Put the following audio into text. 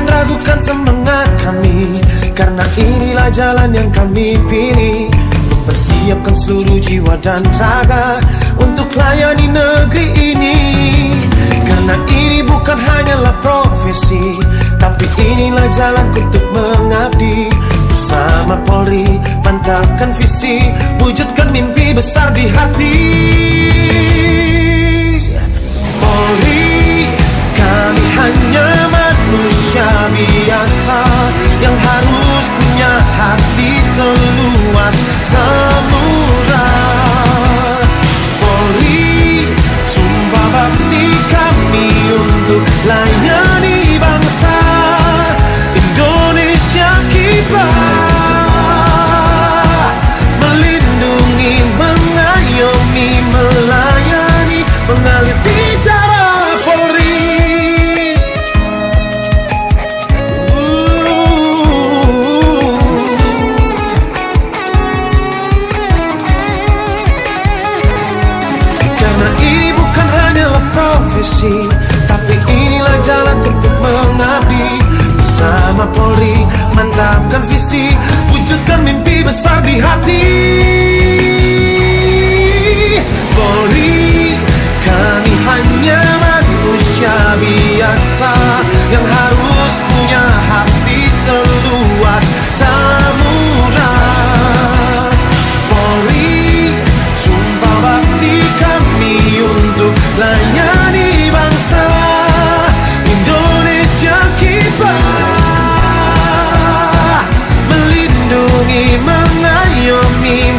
Ragukan semangat kami, karena inilah jalan yang kami pilih. Persiapkan seluruh jiwa dan raga untuk layani negeri ini. Karena ini bukan hanyalah profesi, tapi inilah jalan untuk mengabdi. Bersama Polri, mantapkan visi, wujudkan mimpi besar di hati. Polri, kami hanya manusia biasa yang harus punya hati seluas samudra. Polri, sumpah bakti kami untuk layani bangsa Indonesia kiblat, melindungi, mengayomi, melayani, mengalir di darah Polri. Tapi inilah jalan untuk mengabdi. Bersama Polri, mantapkan visi, wujudkan mimpi besar di hati. Polri, kami hanya manusia biasa yang harus punya hati seluas samudra. Polri, sumpah bakti kami untuk layani bangsa Indonesia kiblat, melindungi, mengayomi,